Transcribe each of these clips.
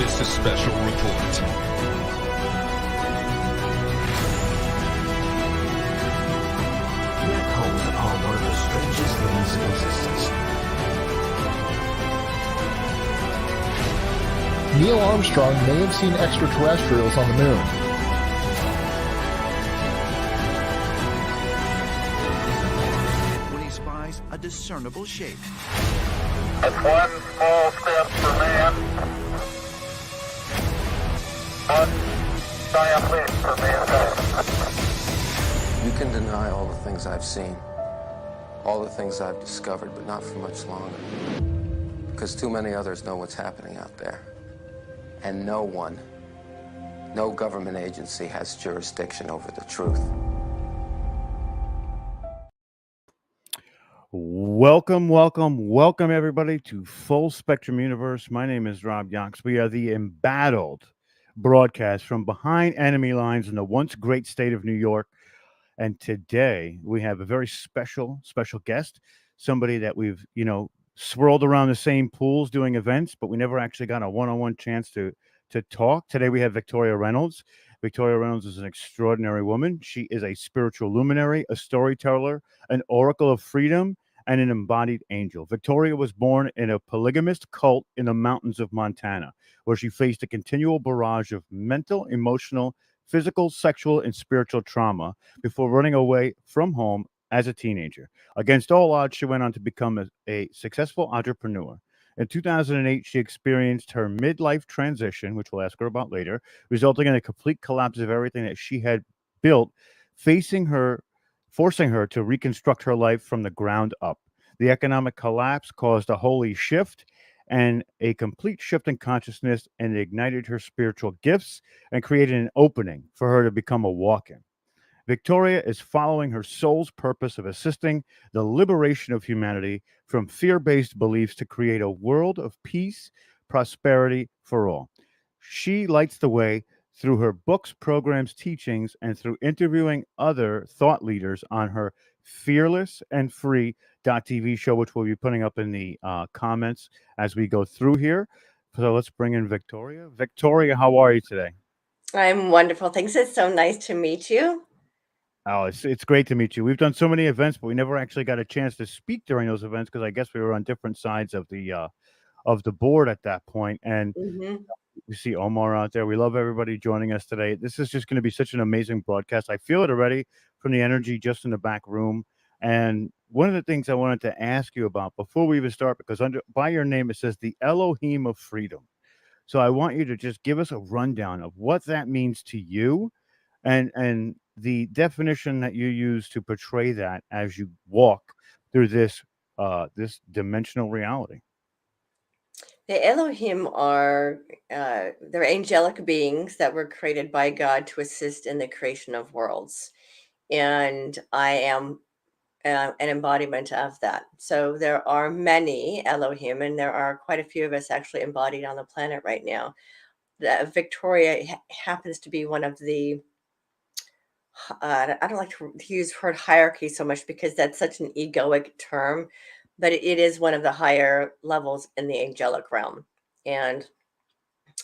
This is Special Report. Black holes are one of the strangest things in existence. Neil Armstrong may have seen extraterrestrials on the moon. When he spies a discernible shape. It's one small step for man, one giant leap for mankind. You can deny all the things I've seen, all the things I've discovered, but not for much longer. Because too many others know what's happening out there. And no one, no government agency has jurisdiction over the truth. Welcome, everybody, to Full Spectrum Universe. My name is Rob Yonks. We are the embattled broadcast from behind enemy lines in the once great state of New York. And today we have a very special guest, somebody that we've, swirled around the same pools doing events, but we never actually got a one-on-one chance to talk. Today we have Victoria Reynolds. Victoria Reynolds is an extraordinary woman. She is a spiritual luminary, a storyteller, an oracle of freedom, and an embodied angel. Victoria was born in a polygamist cult in the mountains of Montana, where she faced a continual barrage of mental, emotional, physical, sexual, and spiritual trauma before running away from home as a teenager. Against all odds, she went on to become a successful entrepreneur. In 2008, she experienced her midlife transition, which we'll ask her about later, resulting in a complete collapse of everything that she had built, forcing her to reconstruct her life from the ground up. The economic collapse caused a holy shift and a complete shift in consciousness, and it ignited her spiritual gifts and created an opening for her to become a walk-in. Victoria is following her soul's purpose of assisting the liberation of humanity from fear-based beliefs to create a world of peace, prosperity for all. She lights the way through her books, programs, teachings, and through interviewing other thought leaders on her Fearless and Free.tv show, which we'll be putting up in the comments as we go through here. So let's bring in Victoria. Victoria, how are you today? I'm wonderful. Thanks. It's so nice to meet you. Oh, it's great to meet you. We've done so many events, but we never actually got a chance to speak during those events because I guess we were on different sides of the board at that point. And we see Omar out there. We love everybody joining us today. This is just going to be such an amazing broadcast. I feel it already from the energy just in the back room. And one of the things I wanted to ask you about before we even start, because by your name it says the Elohim of Freedom. So I want you to just give us a rundown of what that means to you, and the definition that you use to portray that as you walk through this dimensional reality. The Elohim are they're angelic beings that were created by God to assist in the creation of worlds, and I am an embodiment of that. So there are many Elohim, and there are quite a few of us actually embodied on the planet right now. Victoria happens to be one of the I don't like to use word hierarchy so much because that's such an egoic term, but it is one of the higher levels in the angelic realm. And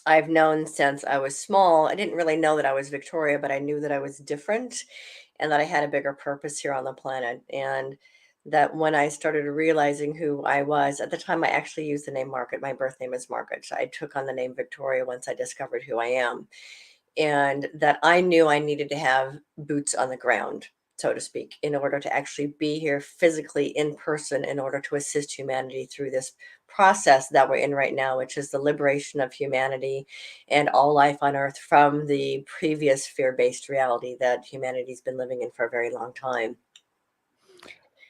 I've known since I was small. I didn't really know that I was Victoria, but I knew that I was different and that I had a bigger purpose here on the planet. And that when I started realizing who I was, at the time I actually used the name Margaret. My birth name is Margaret. I took on the name Victoria once I discovered who I am. And that I knew I needed to have boots on the ground, so to speak, in order to actually be here physically in person in order to assist humanity through this process that we're in right now, which is the liberation of humanity and all life on earth from the previous fear-based reality that humanity's been living in for a very long time.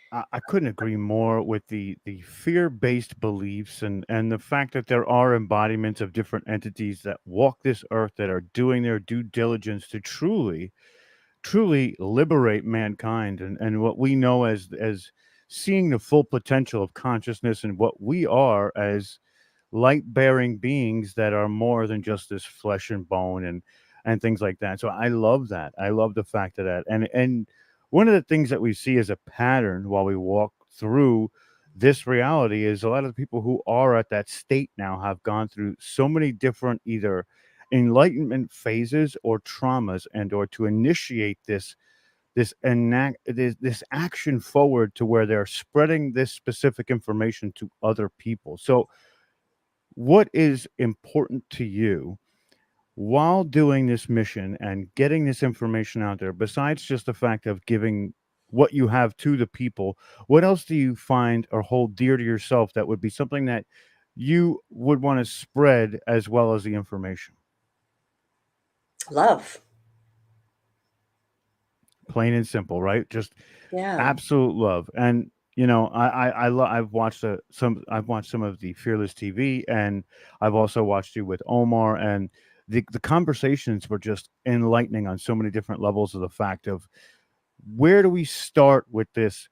I couldn't agree more with the fear-based beliefs and the fact that there are embodiments of different entities that walk this earth that are doing their due diligence to truly liberate mankind and what we know as seeing the full potential of consciousness and what we are as light-bearing beings that are more than just this flesh and bone and things like that. So I love that. I love the fact of that. And one of the things that we see as a pattern while we walk through this reality is a lot of the people who are at that state now have gone through so many different either enlightenment phases or traumas, and or to initiate this action forward to where they're spreading this specific information to other people. So what is important to you while doing this mission and getting this information out there, besides just the fact of giving what you have to the people? What else do you find or hold dear to yourself that would be something that you would want to spread as well as the information? Love. Plain and simple, right? Just Yeah. absolute love. And I've watched I've watched some of the Fearless TV, and I've also watched you with Omar, and the conversations were just enlightening on so many different levels of the fact of where do we start with this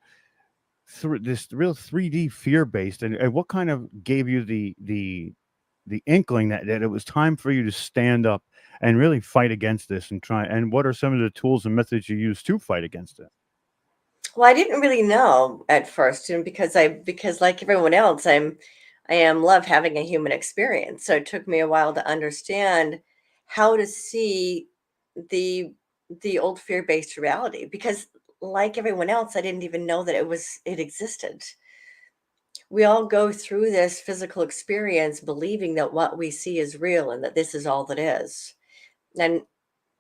real 3D fear based, and what kind of gave you the inkling that it was time for you to stand up and really fight against this and try, and what are some of the tools and methods you use to fight against it? Well, I didn't really know at first, because like everyone else, I am love having a human experience. So it took me a while to understand how to see the the old fear-based reality, because like everyone else, I didn't even know that it existed. We all go through this physical experience believing that what we see is real and that this is all that is. And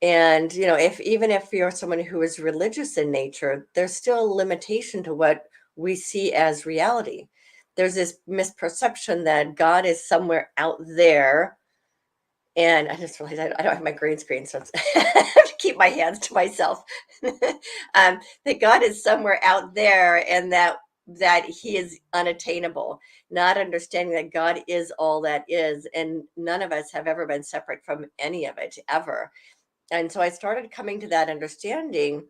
if even if you're someone who is religious in nature, there's still a limitation to what we see as reality. There's this misperception that God is somewhere out there. And I just realized I don't have my green screen, so I have to keep my hands to myself. That God is somewhere out there, and that He is unattainable. Not understanding that God is all that is, and none of us have ever been separate from any of it ever. And so I started coming to that understanding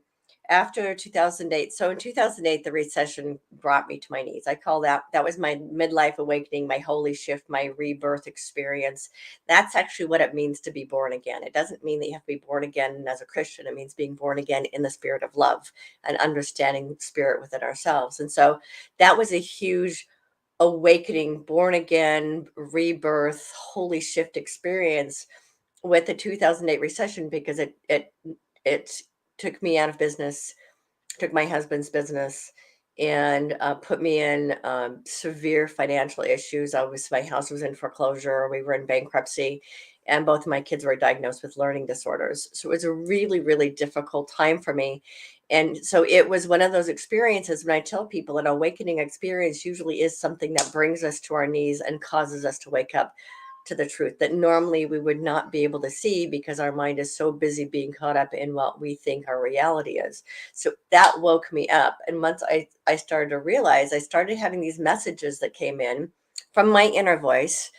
after 2008. So in 2008, the recession brought me to my knees. I call that was my midlife awakening, my holy shift, my rebirth experience. That's actually what it means to be born again. It doesn't mean that you have to be born again as a Christian. It means being born again in the spirit of love and understanding spirit within ourselves. And so that was a huge awakening, born again, rebirth, holy shift experience with the 2008 recession, because it took me out of business, took my husband's business, and put me in severe financial issues. My house was in foreclosure. We were in bankruptcy, and both of my kids were diagnosed with learning disorders. So it was a really, really difficult time for me. And so it was one of those experiences when I tell people an awakening experience usually is something that brings us to our knees and causes us to wake up to the truth that normally we would not be able to see because our mind is so busy being caught up in what we think our reality is. So that woke me up. And once I started to realize, I started having these messages that came in from my inner voice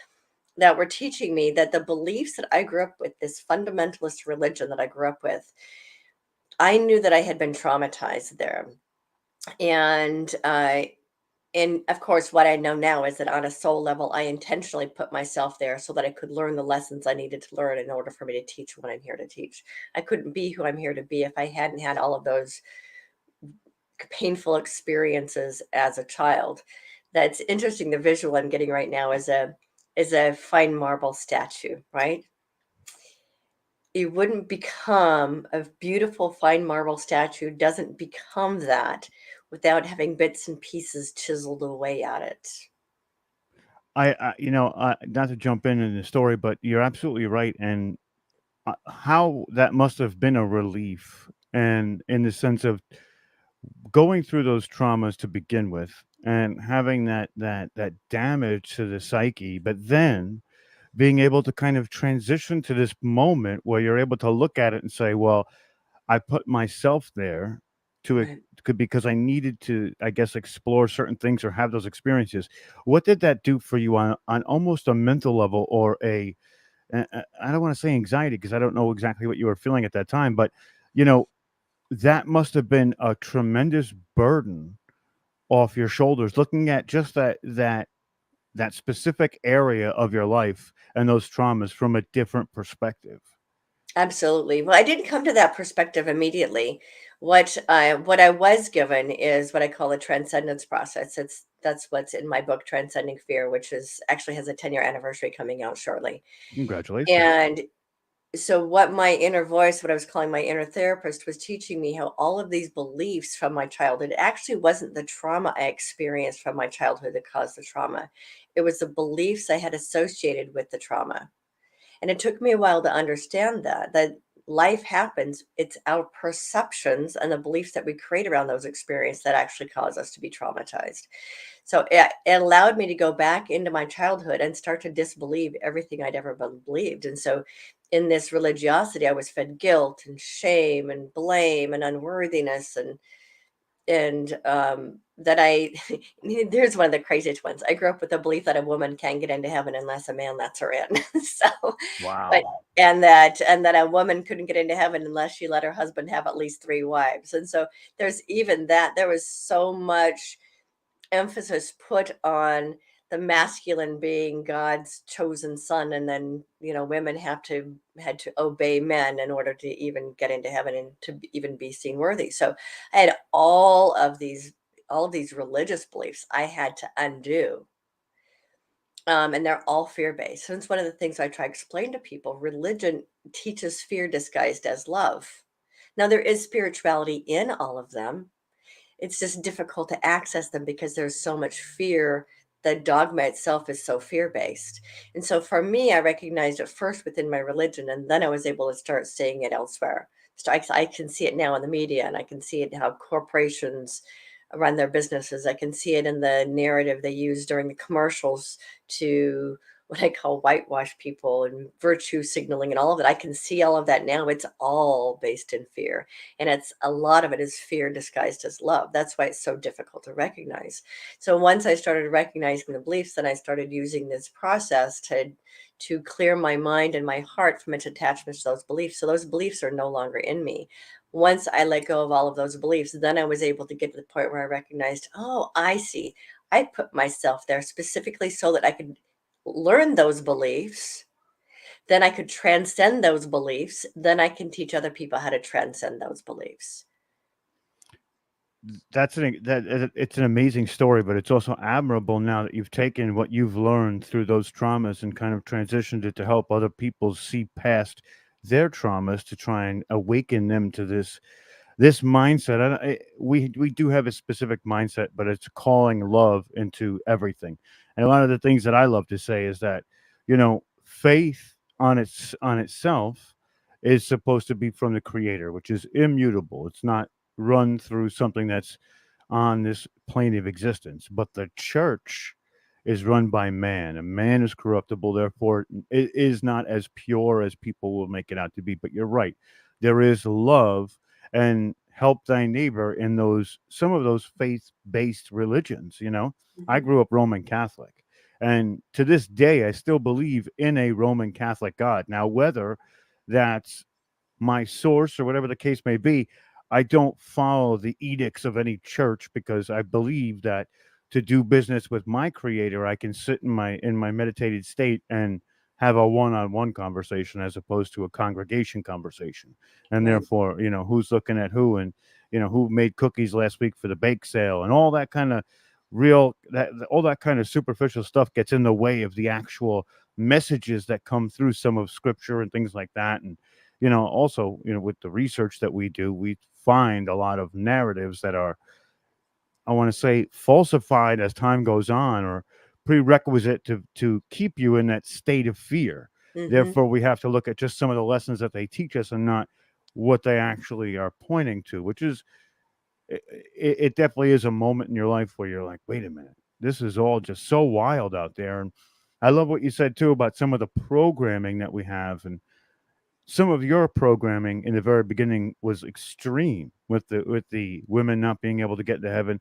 that were teaching me that the beliefs that I grew up with, this fundamentalist religion that I grew up with, I knew that I had been traumatized there. And and of course, what I know now is that on a soul level, I intentionally put myself there so that I could learn the lessons I needed to learn in order for me to teach what I'm here to teach. I couldn't be who I'm here to be if I hadn't had all of those painful experiences as a child. That's interesting. The visual I'm getting right now is a fine marble statue, right? You wouldn't become a beautiful fine marble statue, doesn't become that without having bits and pieces chiseled away at it. Not to jump in the story, but you're absolutely right. And how that must have been a relief, and in the sense of going through those traumas to begin with, and having that damage to the psyche, but then being able to kind of transition to this moment where you're able to look at it and say, well, I put myself there to Right. because I needed to, I guess, explore certain things or have those experiences. What did that do for you on almost a mental level, or I don't want to say anxiety because I don't know exactly what you were feeling at that time, but you know, that must have been a tremendous burden off your shoulders, looking at just that specific area of your life and those traumas from a different perspective. Absolutely. Well, I didn't come to that perspective immediately. What I was given is what I call the transcendence process. That's what's in my book, Transcending Fear, which is actually has a 10-year anniversary coming out shortly. Congratulations. And so what my inner voice, what I was calling my inner therapist, was teaching me how all of these beliefs from my childhood, it actually wasn't the trauma I experienced from my childhood that caused the trauma. It was the beliefs I had associated with the trauma. And it took me a while to understand that life happens. It's our perceptions and the beliefs that we create around those experiences that actually cause us to be traumatized. So it allowed me to go back into my childhood and start to disbelieve everything I'd ever believed. And so in this religiosity, I was fed guilt and shame and blame and unworthiness and that I there's one of the craziest ones. I grew up with the belief that a woman can't get into heaven unless a man lets her in. So, but Wow. and that a woman couldn't get into heaven unless she let her husband have at least 3 wives. And so there's even that. There was so much emphasis put on the masculine being God's chosen son, and then women had to obey men in order to even get into heaven and to even be seen worthy. So I had all of these religious beliefs I had to undo, and they're all fear based. And it's one of the things I try to explain to people. Religion teaches fear disguised as love. Now there is spirituality in all of them, it's just difficult to access them because there's so much fear. The dogma itself is so fear-based. And so for me, I recognized it first within my religion, and then I was able to start seeing it elsewhere. So I can see it now in the media, and I can see it in how corporations run their businesses. I can see it in the narrative they use during the commercials to what I call whitewash people and virtue signaling and all of it. I can see all of that now. It's all based in fear. And it's a lot of it is fear disguised as love. That's why it's so difficult to recognize. So once I started recognizing the beliefs, then I started using this process to clear my mind and my heart from its attachments to those beliefs. So those beliefs are no longer in me. Once I let go of all of those beliefs, then I was able to get to the point where I recognized, oh, I see. I put myself there specifically so that I could learn those beliefs, then I could transcend those beliefs, then I can teach other people how to transcend those beliefs. It's an amazing story, but it's also admirable now that you've taken what you've learned through those traumas and kind of transitioned it to help other people see past their traumas to try and awaken them to this mindset. We do have a specific mindset, but it's calling love into everything. And one of the things that I love to say is that faith on itself is supposed to be from the Creator, which is immutable. It's not run through something that's on this plane of existence. But the church is run by man, and man is corruptible. Therefore, it is not as pure as people will make it out to be. But you're right. There is love and help thy neighbor in those some of those faith-based religions. I Mhm. grew up Roman Catholic, and to this day I still believe in a Roman Catholic God. Now, whether that's my source or whatever the case may be, I don't follow the edicts of any church because I believe that to do business with my creator, I can sit in my meditated state and have a one-on-one conversation as opposed to a congregation conversation. And Right. therefore, who's looking at who, and who made cookies last week for the bake sale, and all that kind of all that kind of superficial stuff gets in the way of the actual messages that come through some of scripture and things like that. And also, with the research that we do, we find a lot of narratives that are, I want to say, falsified as time goes on, or prerequisite to keep you in that state of fear. Mhm. Therefore, we have to look at just some of the lessons that they teach us and not what they actually are pointing to, which is it definitely is a moment in your life where you're like, wait a minute, this is all just so wild out there. And I love what you said too about some of the programming that we have, and some of your programming in the very beginning was extreme with the women not being able to get to heaven.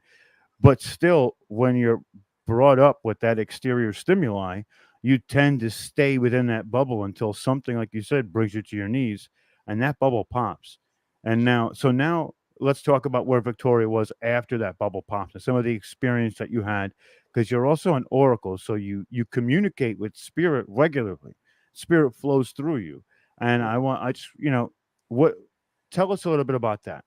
But still, when you're brought up with that exterior stimuli, you tend to stay within that bubble until something, like you said, brings you to your knees, and that bubble pops. And now let's talk about where Victoria was after that bubble pops and some of the experience that you had, because you're also an oracle, so you communicate with spirit regularly. Spirit flows through you, and I just what tell us a little bit about that.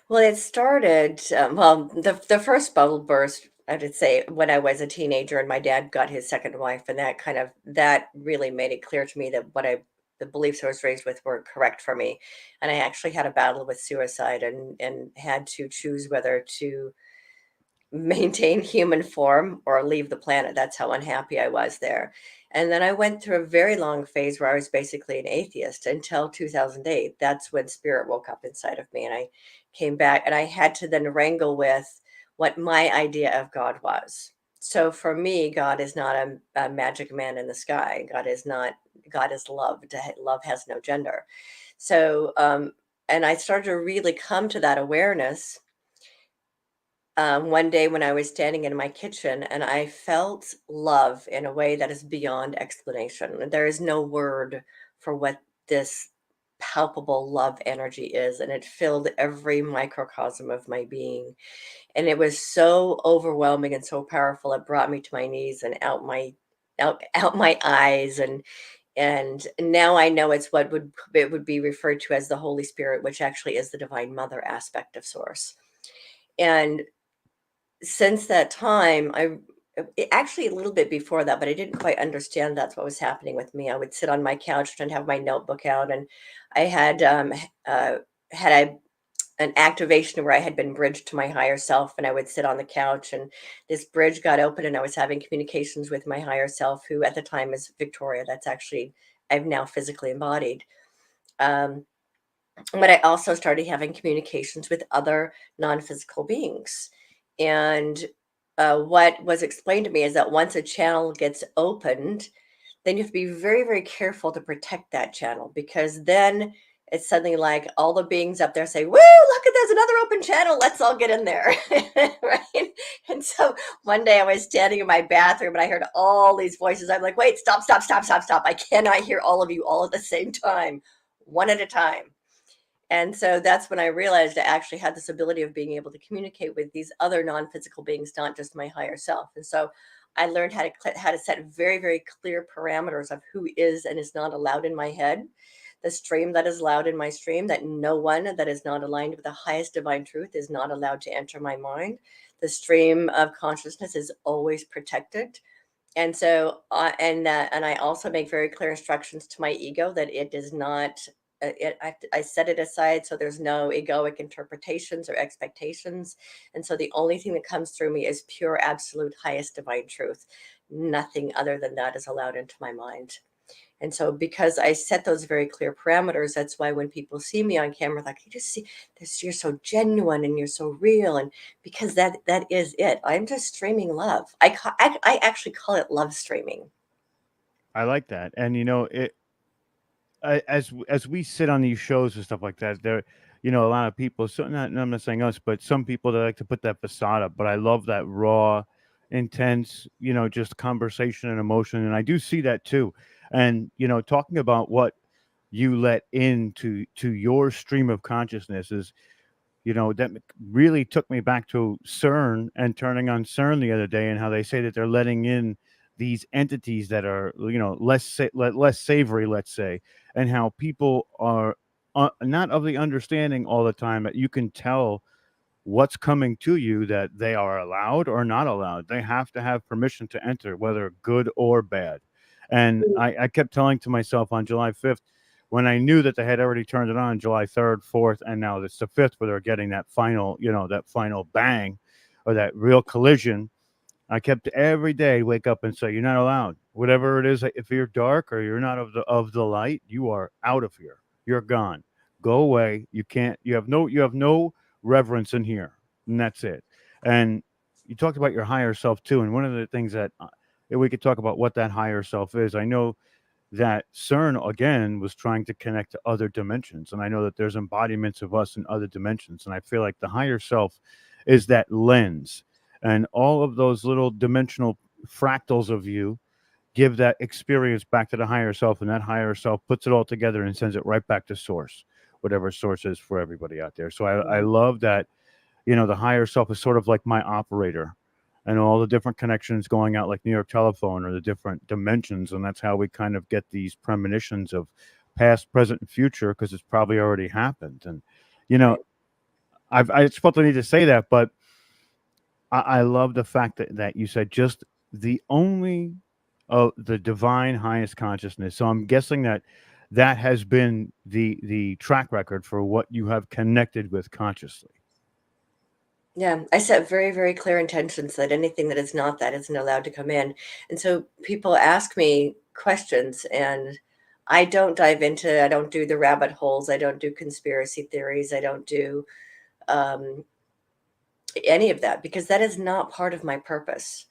Well, it started, well, the first bubble burst, I would say, when I was a teenager and my dad got his second wife, and that really made it clear to me that the beliefs I was raised with weren't correct for me. And I actually had a battle with suicide and had to choose whether to maintain human form or leave the planet. That's how unhappy I was there. And then I went through a very long phase where I was basically an atheist until 2008. That's when spirit woke up inside of me and I came back and I had to then wrangle with what my idea of God was. So for me, God is not a magic man in the sky. God is not, God is love. Love has no gender. So, and I started to really come to that awareness one day when I was standing in my kitchen and I felt love in a way that is beyond explanation. There is no word for what this palpable love energy is, and it filled every microcosm of my being. And it was so overwhelming and so powerful. It brought me to my knees and out my eyes and now I know it's what it would be referred to as the Holy Spirit, which actually is the divine mother aspect of source. And since that time, actually a little bit before that, but I didn't quite understand that's what was happening with me. I would sit on my couch and have my notebook out, and I had an activation where I had been bridged to my higher self, and I would sit on the couch, and this bridge got open, and I was having communications with my higher self, who at the time is Victoria. That's actually I've now physically embodied. Um, but I also started having communications with other non-physical beings. And what was explained to me is that once a channel gets opened, then you have to be very, very careful to protect that channel because then it's suddenly like all the beings up there say, "Woo, look at there's another open channel. Let's all get in there." Right. And so one day I was standing in my bathroom and I heard all these voices. I'm like, wait, stop, stop, stop, stop, stop. I cannot hear all of you all at the same time, one at a time. And so that's when I realized I actually had this ability of being able to communicate with these other non-physical beings, not just my higher self. And so I learned how to set very, very clear parameters of who is and is not allowed in my head, the stream that is allowed in my stream, that no one that is not aligned with the highest divine truth is not allowed to enter my mind. The stream of consciousness is always protected. And so, and I also make very clear instructions to my ego that it does not. I set it aside so there's no egoic interpretations or expectations, and so the only thing that comes through me is pure, absolute, highest divine truth. Nothing other than that is allowed into my mind. And so, because I set those very clear parameters, that's why when people see me on camera, like you just see this, you're so genuine and you're so real, and because that is it. I'm just streaming love. I actually call it love streaming. I like that. And as we sit on these shows and stuff like that, there, a lot of people. So I'm not saying us, but some people that like to put that facade up. But I love that raw, intense, just conversation and emotion, and I do see that too. And talking about what you let into your stream of consciousness is, that really took me back to CERN and turning on CERN the other day, and how they say that they're letting in these entities that are, less savory, let's say, and how people are not of the understanding all the time that you can tell what's coming to you, that they are allowed or not allowed. They have to have permission to enter, whether good or bad. And I kept telling to myself on July 5th, when I knew that they had already turned it on July 3rd, 4th, and now it's the 5th where they're getting that final, that final bang or that real collision. I kept every day wake up and say, "You're not allowed. Whatever it is, if you're dark or you're not of the light, you are out of here. You're gone. Go away. You can't. You have no reverence in here, and that's it." And you talked about your higher self too, and one of the things that if we could talk about what that higher self is. I know that CERN again was trying to connect to other dimensions, and I know that there's embodiments of us in other dimensions, and I feel like the higher self is that lens, and all of those little dimensional fractals of you give that experience back to the higher self, and that higher self puts it all together and sends it right back to source, whatever source is for everybody out there. So I love that, the higher self is sort of like my operator, and all the different connections going out like New York Telephone, or the different dimensions. And that's how we kind of get these premonitions of past, present, and future, because it's probably already happened. And, you know, Right. I just felt the need to say that, but I love the fact that you said just the only the divine highest consciousness. So I'm guessing that that has been the track record for what you have connected with consciously. Yeah, I set very, very clear intentions that anything that is not that isn't allowed to come in. And so people ask me questions, and I don't dive into, I don't do the rabbit holes, I don't do conspiracy theories, I don't do um, any of that, because that is not part of my purpose.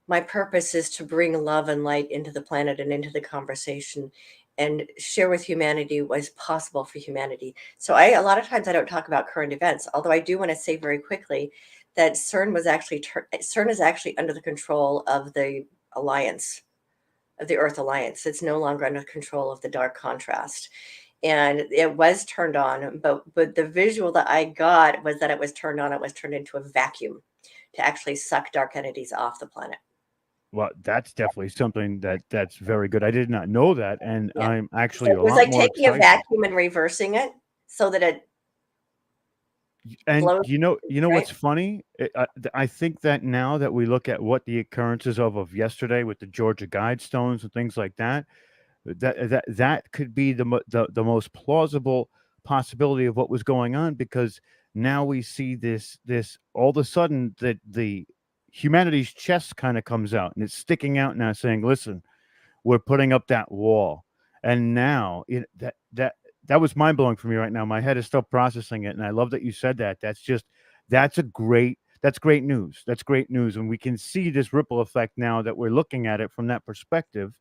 My purpose is to bring love and light into the planet and into the conversation and share with humanity what is possible for humanity. So a lot of times I don't talk about current events, although I do want to say very quickly that CERN is actually under the control of the alliance, of the Earth Alliance. It's no longer under control of the dark contrast. And it was turned on, but the visual that I got was that it was turned on, it was turned into a vacuum to actually suck dark entities off the planet. Well, that's definitely something that's very good. I did not know that, and Yeah. I'm So actually it a was lot like more taking a excited. vacuum and reversing it so that it And blows, you know right? what's funny? I think that now that we look at what the occurrences of yesterday with the Georgia Guidestones and things like that, that could be the most plausible possibility of what was going on, because now we see this all of a sudden that the humanity's chest kind of comes out and it's sticking out now, saying, "Listen, we're putting up that wall." And now that was mind blowing for me right now. My head is still processing it, and I love that you said that. That's great news. That's great news, and we can see this ripple effect now that we're looking at it from that perspective.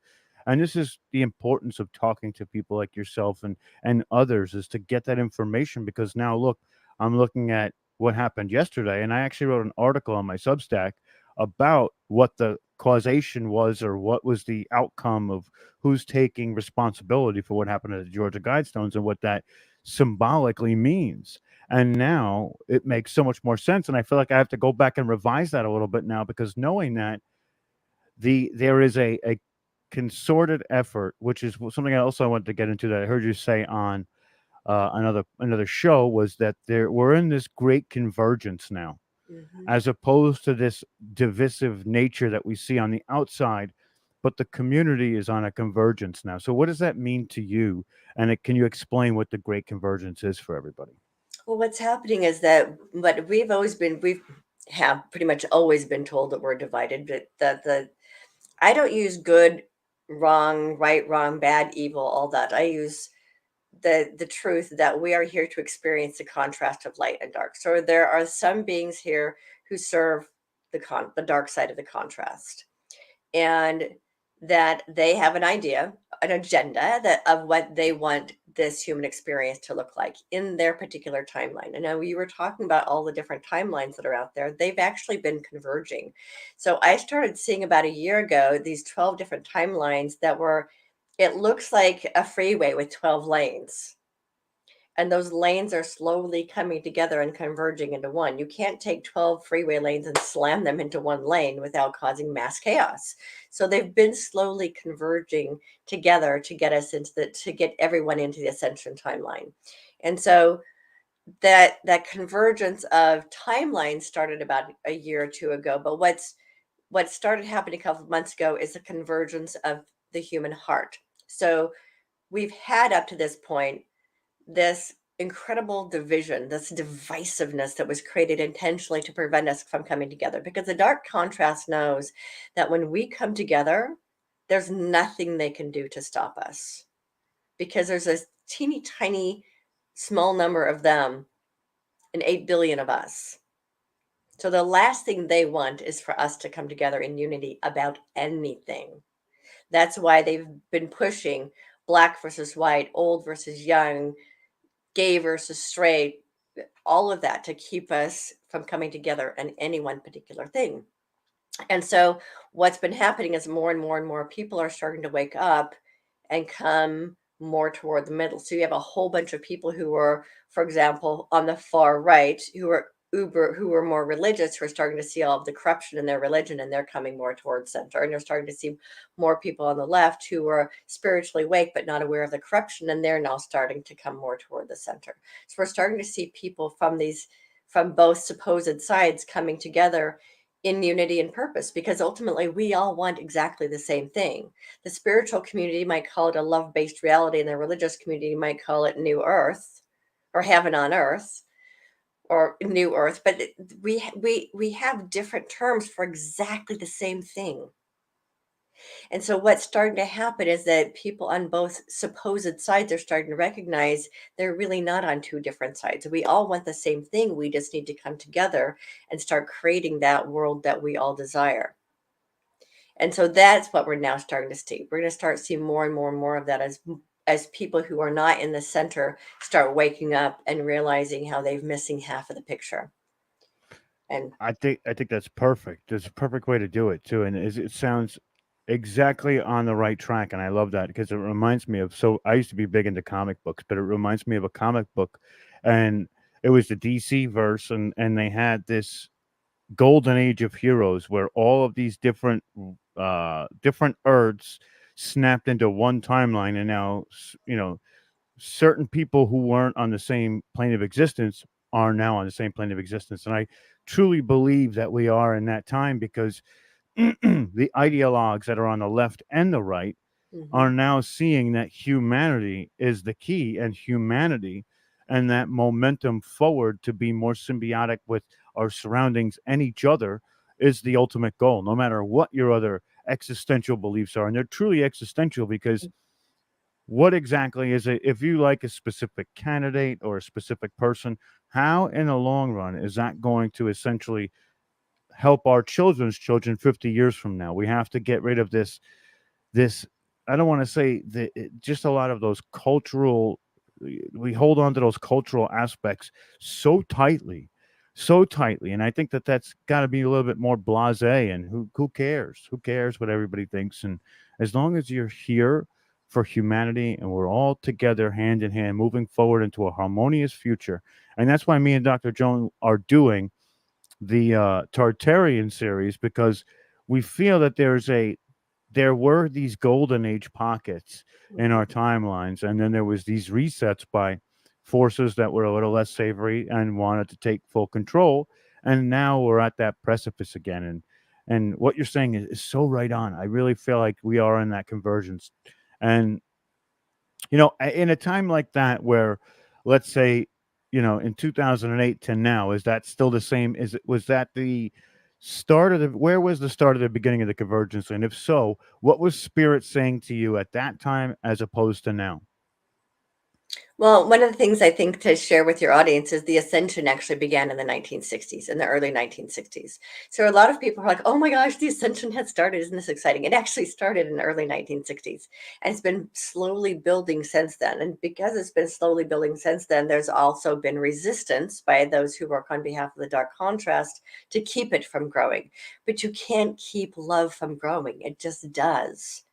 And this is the importance of talking to people like yourself and others, is to get that information, because now look, I'm looking at what happened yesterday, and I actually wrote an article on my Substack about what the causation was, or what was the outcome of who's taking responsibility for what happened to the Georgia Guidestones and what that symbolically means. And now it makes so much more sense. And I feel like I have to go back and revise that a little bit now, because knowing that there is a consorted effort, which is something else I wanted to get into that I heard you say on another show, was that we're in this great convergence now, Mhm. as opposed to this divisive nature that we see on the outside, but the community is on a convergence now. So what does that mean to you? And can you explain what the great convergence is for everybody? Well, what's happening is that, but we have pretty much always been told that we're divided, but I don't use good, wrong, right, wrong, bad, evil, all that. I use the truth that we are here to experience the contrast of light and dark. So there are some beings here who serve the dark side of the contrast, and that they have an idea, an agenda that of what they want this human experience to look like in their particular timeline. And now you were talking about all the different timelines that are out there. They've actually been converging. So I started seeing about a year ago these 12 different timelines that were, it looks like a freeway with 12 lanes, and those lanes are slowly coming together and converging into one. You can't take 12 freeway lanes and slam them into one lane without causing mass chaos. So they've been slowly converging together to get us to get everyone into the ascension timeline. And so that convergence of timelines started about a year or two ago. But what started happening a couple of months ago is the convergence of the human heart. So we've had up to this point this incredible division, this divisiveness that was created intentionally to prevent us from coming together. Because the dark contrast knows that when we come together, there's nothing they can do to stop us, because there's a teeny tiny small number of them and 8 billion of us. So the last thing they want is for us to come together in unity about anything. That's why they've been pushing black versus white, old versus young, gay versus straight, all of that to keep us from coming together on any one particular thing. And so what's been happening is more and more and more people are starting to wake up and come more toward the middle. So you have a whole bunch of people who are, for example, on the far right, who are more religious, who are starting to see all of the corruption in their religion, and they're coming more towards center. And you're starting to see more people on the left who are spiritually awake but not aware of the corruption, and they're now starting to come more toward the center. So we're starting to see people from these from both supposed sides coming together in unity and purpose, because ultimately we all want exactly the same thing. The spiritual community might call it a love-based reality, and the religious community might call it New Earth or Heaven on Earth or New Earth, but we have different terms for exactly the same thing. And so what's starting to happen is that people on both supposed sides are starting to recognize they're really not on two different sides. We all want the same thing. We just need to come together and start creating that world that we all desire. And so that's what we're now starting to see. We're going to start seeing more and more and more of that as people who are not in the center start waking up and realizing how they're missing half of the picture. And I think that's perfect. There's a perfect way to do it too, and it sounds exactly on the right track. And I love that because it reminds me of. So I used to be big into comic books, but it reminds me of a comic book, and it was the DC verse, and they had this golden age of heroes where all of these different Earths snapped into one timeline, and now certain people who weren't on the same plane of existence are now on the same plane of existence. And I truly believe that we are in that time because the ideologues that are on the left and the right mhm, are now seeing that humanity is the key, and humanity and that momentum forward to be more symbiotic with our surroundings and each other is the ultimate goal, no matter what your other existential beliefs are. And they're truly existential because what exactly is it? If you like a specific candidate or a specific person, how in the long run is that going to essentially help our children's children 50 years from now? We have to get rid of this. I don't want to say that just a lot of those cultural, we hold on to those cultural aspects so tightly, so tightly. And I think that that's got to be a little bit more blasé, and who cares? Who cares what everybody thinks? And as long as you're here for humanity and we're all together hand in hand moving forward into a harmonious future. And that's why me and Dr. Joan are doing the Tartarian series, because we feel that there were these golden age pockets in mhm. our timelines, and then there was these resets by forces that were a little less savory and wanted to take full control, and now we're at that precipice again. And what you're saying is so right on. I really feel like we are in that convergence. And in a time like that where, let's say, in 2008 to now, is that still the same? Was that the start of where was the start of the beginning of the convergence? And if so, what was spirit saying to you at that time as opposed to now? Well, one of the things I think to share with your audience is the ascension actually began in the 1960s, in the early 1960s. So a lot of people are like, "Oh my gosh, the ascension had started. Isn't this exciting?" It actually started in the early 1960s, and it's been slowly building since then. And because it's been slowly building since then, there's also been resistance by those who work on behalf of the dark contrast to keep it from growing. But you can't keep love from growing. It just does.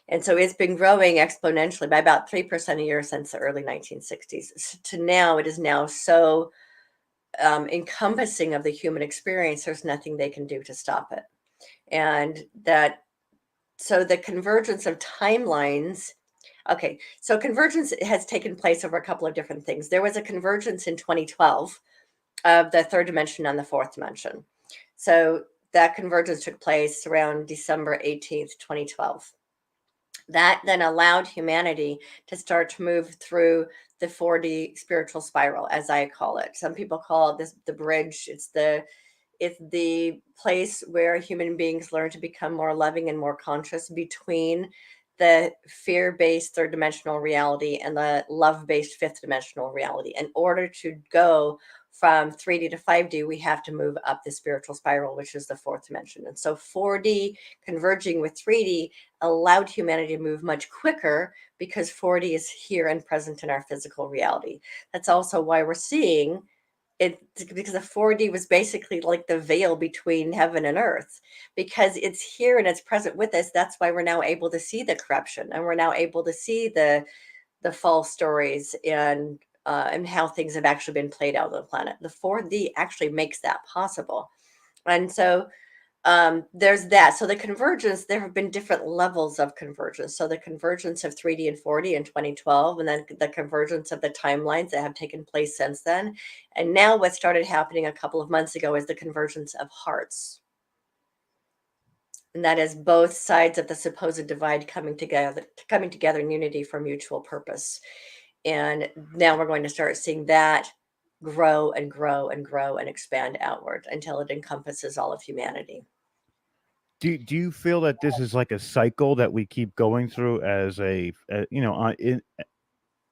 And so it's been growing exponentially by about 3% a year since the early 1960s to now. It is now so encompassing of the human experience, there's nothing they can do to stop it. And so the convergence of timelines. Okay, so convergence has taken place over a couple of different things. There was a convergence in 2012 of the third dimension and the fourth dimension. So that convergence took place around December 18th, 2012. That then allowed humanity to start to move through the 4D spiritual spiral, as I call it. Some people call it this the bridge. It's the place where human beings learn to become more loving and more conscious between the fear-based third dimensional reality and the love-based fifth dimensional reality. In order to go from 3D to 5D, we have to move up the spiritual spiral, which is the fourth dimension. And so 4D converging with 3D allowed humanity to move much quicker because 4D is here and present in our physical reality. That's also why we're seeing it, because the 4D was basically like the veil between heaven and earth. Because it's here and it's present with us, that's why we're now able to see the corruption, and we're now able to see the false stories and how things have actually been played out on the planet. The 4D actually makes that possible. And so there's that. So the convergence, there have been different levels of convergence. So the convergence of 3D and 4D in 2012, and then the convergence of the timelines that have taken place since then. And now what started happening a couple of months ago is the convergence of hearts. And that is both sides of the supposed divide coming together in unity for mutual purpose. And now we're going to start seeing that grow and grow and grow and expand outward until it encompasses all of humanity. Do you feel that this is like a cycle that we keep going through as in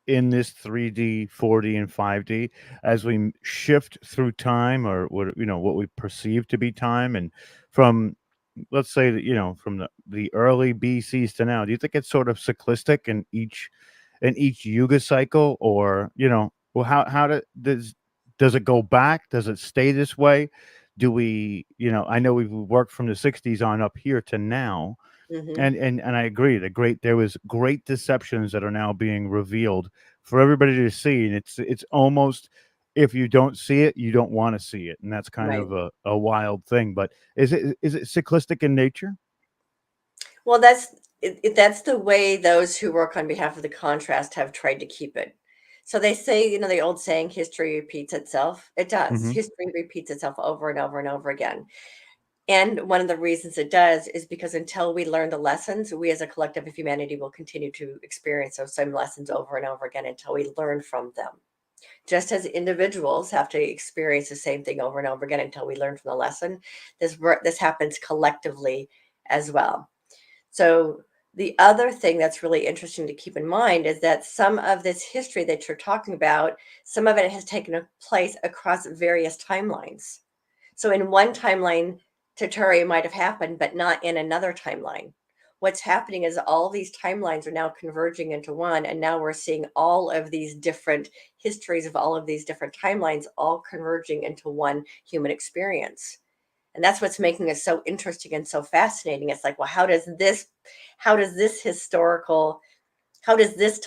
this 3D, 4D, and 5D as we shift through time, or what we perceive to be time, and from, let's say that, from the early BCs to now? Do you think it's sort of cyclistic in each yuga cycle, or well, does it go back? Does it stay this way? Do we, I know we've worked from the 60s on up here to now, Mhm. and I agree that there was great deceptions that are now being revealed for everybody to see, and it's almost, if you don't see it, you don't want to see it, and that's kind Right. of a wild thing. But is it cyclistic in nature? Well, that's the way those who work on behalf of the contrast have tried to keep it. So they say, the old saying, history repeats itself. It does. Hmm. History repeats itself over and over and over again. And one of the reasons it does is because until we learn the lessons, we as a collective of humanity will continue to experience those same lessons over and over again until we learn from them. Just as individuals have to experience the same thing over and over again until we learn from the lesson, this happens collectively as well. So the other thing that's really interesting to keep in mind is that some of this history that you're talking about, some of it has taken place across various timelines. So in one timeline, Tatari might have happened, but not in another timeline. What's happening is all these timelines are now converging into one, and now we're seeing all of these different histories of all of these different timelines all converging into one human experience. And that's what's making it so interesting and so fascinating. It's like, well, how does this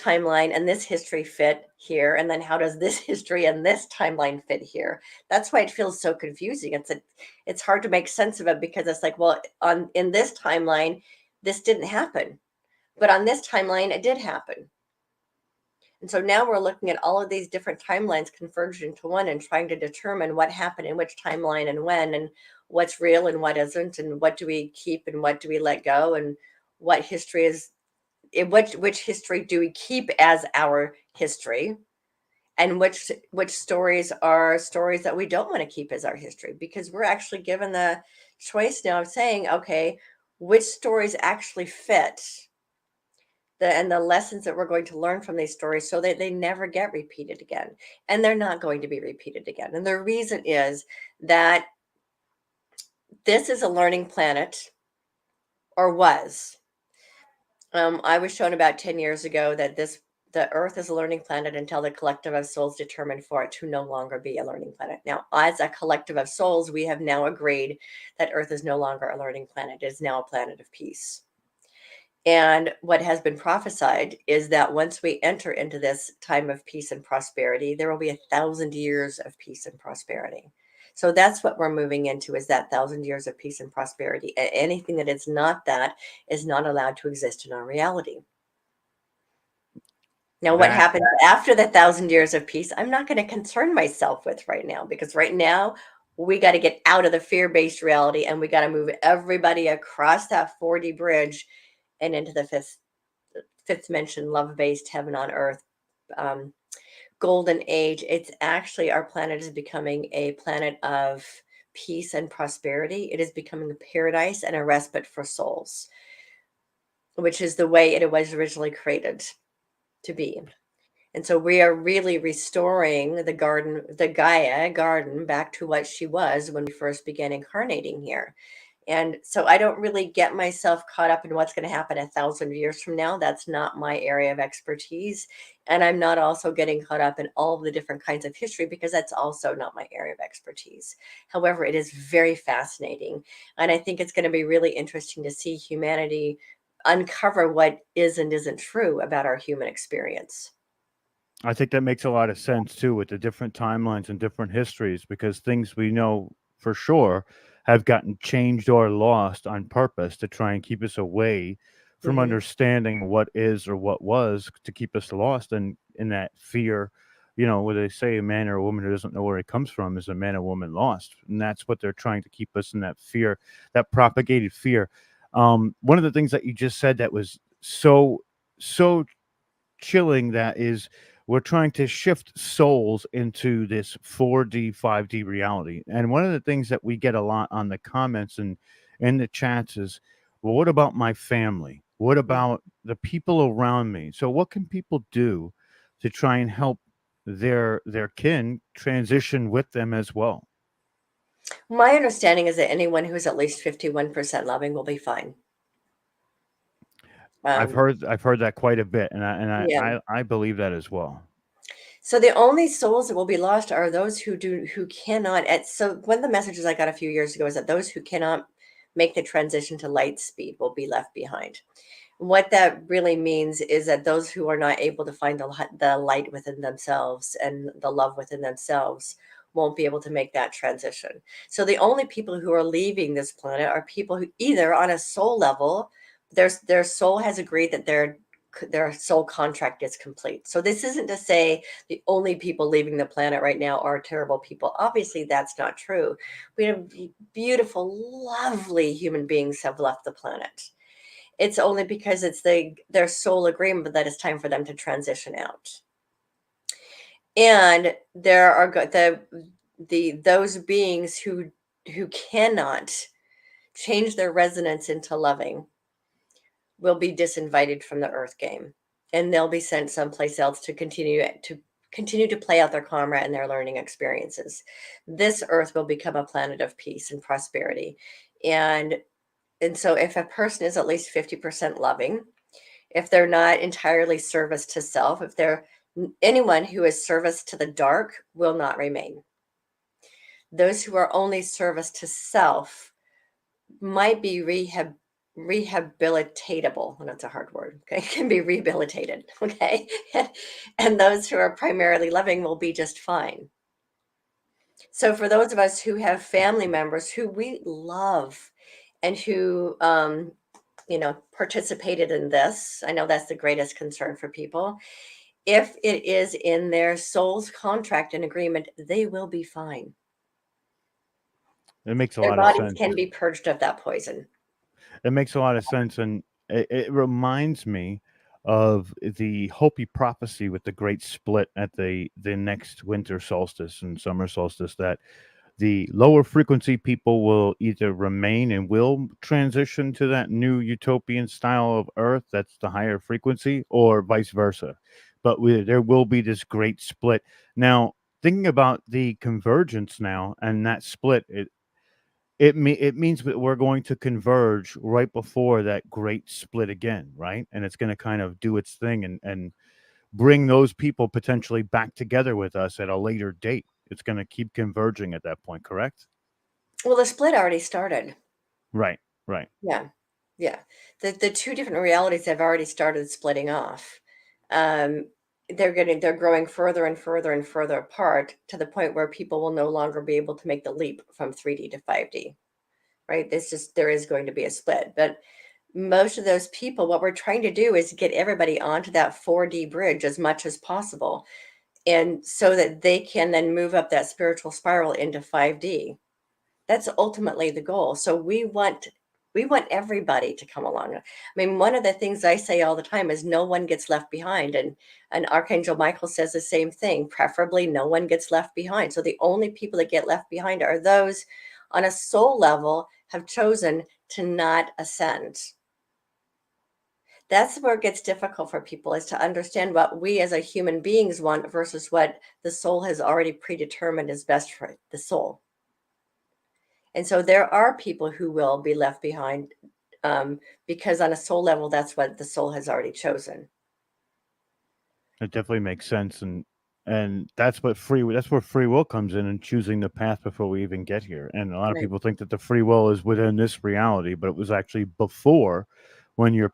timeline and this history fit here? And then how does this history and this timeline fit here? That's why it feels so confusing. It's hard to make sense of it, because it's like, well, in this timeline, this didn't happen. But on this timeline, it did happen. And so now we're looking at all of these different timelines converged into one and trying to determine what happened in which timeline and when, and what's real and what isn't, and what do we keep and what do we let go, and what history is, which history do we keep as our history, and which stories are stories that we don't want to keep as our history, because we're actually given the choice now of saying, okay, which stories actually fit and the lessons that we're going to learn from these stories so that they never get repeated again. And they're not going to be repeated again. And the reason is that this is a learning planet, or was. I was shown about 10 years ago that the Earth is a learning planet until the collective of souls determined for it to no longer be a learning planet. Now, as a collective of souls, we have now agreed that Earth is no longer a learning planet. It is now a planet of peace. And what has been prophesied is that once we enter into this time of peace and prosperity, there will be 1,000 years of peace and prosperity. So that's what we're moving into, is that 1,000 years of peace and prosperity. Anything that is not that is not allowed to exist in our reality. Now, what That happens after the 1,000 years of peace, I'm not going to concern myself with right now, because right now we got to get out of the fear-based reality, and we got to move everybody across that 4D bridge and into the fifth dimension, love-based heaven on earth, golden age. It's actually, our planet is becoming a planet of peace and prosperity. It is becoming a paradise and a respite for souls, which is the way it was originally created to be. And so we are really restoring the Gaia garden, back to what she was when we first began incarnating here. And so I don't really get myself caught up in what's going to happen 1,000 years from now. That's not my area of expertise. And I'm not also getting caught up in all of the different kinds of history, because that's also not my area of expertise. However, it is very fascinating. And I think it's going to be really interesting to see humanity uncover what is and isn't true about our human experience. I think that makes a lot of sense too, with the different timelines and different histories, because things we know for sure have gotten changed or lost on purpose to try and keep us away from Hmm. understanding what is or what was, to keep us lost in that fear. You know, where they say a man or a woman who doesn't know where he comes from is a man or woman lost. And that's what they're trying to keep us in, that fear, that propagated fear. One of the things that you just said that was so chilling, that is, we're trying to shift souls into this 4D, 5D reality. And one of the things that we get a lot on the comments and in the chats is, well, what about my family? What about the people around me? So what can people do to try and help their kin transition with them as well? My understanding is that anyone who is at least 51% loving will be fine. Um, I've heard that quite a bit, and yeah. I believe that as well. So the only souls that will be lost are those who cannot. So one of the messages I got a few years ago is that those who cannot make the transition to light speed will be left behind. What that really means is that those who are not able to find the light within themselves and the love within themselves won't be able to make that transition. So the only people who are leaving this planet are people who either on a soul level, their soul has agreed that their soul contract is complete. So this isn't to say the only people leaving the planet right now are terrible people. Obviously, that's not true. We have beautiful, lovely human beings have left the planet. It's only because it's their soul agreement that it's time for them to transition out. And there are those beings who cannot change their resonance into loving will be disinvited from the earth game, and they'll be sent someplace else to continue to play out their karma and their learning experiences. This earth will become a planet of peace and prosperity. And so if a person is at least 50% loving, if they're not entirely service to self, if they're anyone who is service to the dark will not remain. Those who are only service to self might be rehabilitatable. Well, that's a hard word. Okay, can be rehabilitated. Okay, and those who are primarily loving will be just fine. So for those of us who have family members who we love and who participated in this, I know that's the greatest concern for people. If it is in their soul's contract and agreement, they will be fine. It makes a Their lot of bodies sense. can be purged of that poison. It makes a lot of sense, and it reminds me of the Hopi prophecy with the great split at the next winter solstice and summer solstice, that the lower frequency people will either remain and will transition to that new utopian style of Earth that's the higher frequency, or vice versa. But there will be this great split. Now, thinking about the convergence now and that split, it means that we're going to converge right before that great split again, right? And it's going to kind of do its thing and bring those people potentially back together with us at a later date. It's going to keep converging at that point, correct? Well, the split already started. Right, right. Yeah. Yeah. The two different realities have already started splitting off. Um, they're growing further and further and further apart to the point where people will no longer be able to make the leap from 3D to 5D. Right? There is going to be a split. But most of those people, what we're trying to do is get everybody onto that 4D bridge as much as possible. And so that they can then move up that spiritual spiral into 5D. That's ultimately the goal. So we want everybody to come along. I mean, one of the things I say all the time is no one gets left behind. And Archangel Michael says the same thing. Preferably no one gets left behind. So the only people that get left behind are those on a soul level have chosen to not ascend. That's where it gets difficult for people, is to understand what we as a human beings want versus what the soul has already predetermined is best for the soul. And so there are people who will be left behind, because on a soul level, that's what the soul has already chosen. It definitely makes sense, and that's where free will comes in, and choosing the path before we even get here. And a lot of Right. people think that the free will is within this reality, but it was actually before, when your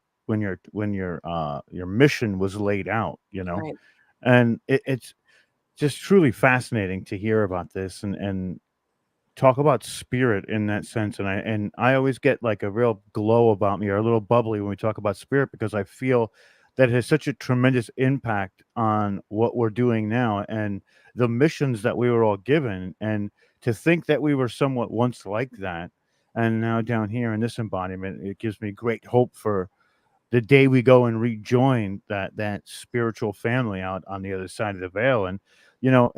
mission was laid out, you know. Right. And it's just truly fascinating to hear about this, and talk about spirit in that sense, and I always get like a real glow about me or a little bubbly when we talk about spirit because I feel that it has such a tremendous impact on what we're doing now and the missions that we were all given, and to think that we were somewhat once like that, and now down here in this embodiment, it gives me great hope for the day we go and rejoin that spiritual family out on the other side of the veil. And you know,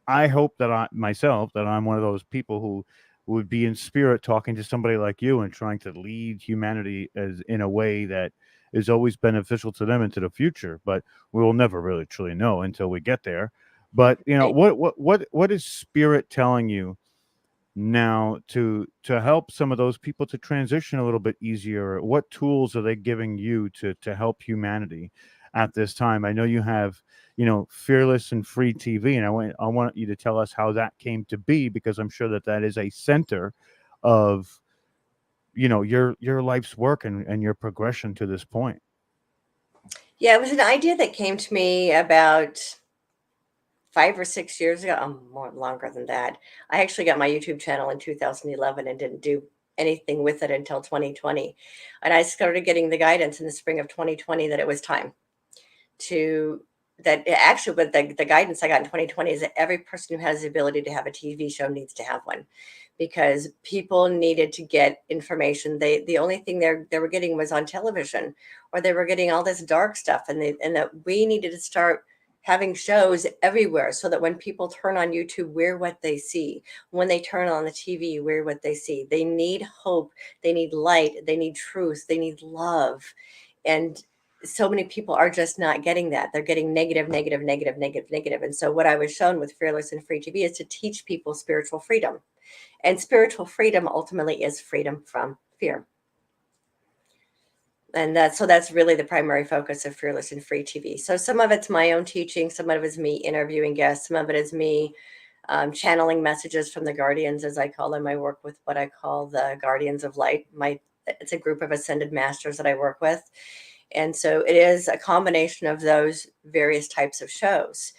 I hope that I myself that I'm one of those people who would be in spirit talking to somebody like you and trying to lead humanity as in a way that is always beneficial to them into the future. But we will never really truly know until we get there. But you know, Right. what is spirit telling you now to help some of those people to transition a little bit easier? What tools are they giving you to help humanity at this time? I know you have, you know, Fearless and Free TV, and I want you to tell us how that came to be, because I'm sure that that is a center of, you know, your life's work and your progression to this point. Yeah, it was an idea that came to me about 5 or 6 years ago. More longer than that. I actually got my YouTube channel in 2011 and didn't do anything with it until 2020. And I started getting the guidance in the spring of 2020 that it was time to that actually, but the guidance I got in 2020 is that every person who has the ability to have a TV show needs to have one, because people needed to get information. The only thing they were getting was on television, or they were getting all this dark stuff, and that we needed to start having shows everywhere so that when people turn on YouTube, we're what they see. When they turn on the TV, we're what they see. They need hope, they need light, they need truth, they need love. And so many people are just not getting that. They're getting negative, negative, negative, negative, negative. And so what I was shown with Fearless and Free TV is to teach people spiritual freedom. And spiritual freedom ultimately is freedom from fear. And that's really the primary focus of Fearless and Free TV. So some of it's my own teaching, some of it is me interviewing guests, some of it is me channeling messages from the guardians, as I call them. I work with what I call the Guardians of Light. It's a group of ascended masters that I work with. And so it is a combination of those various types of shows.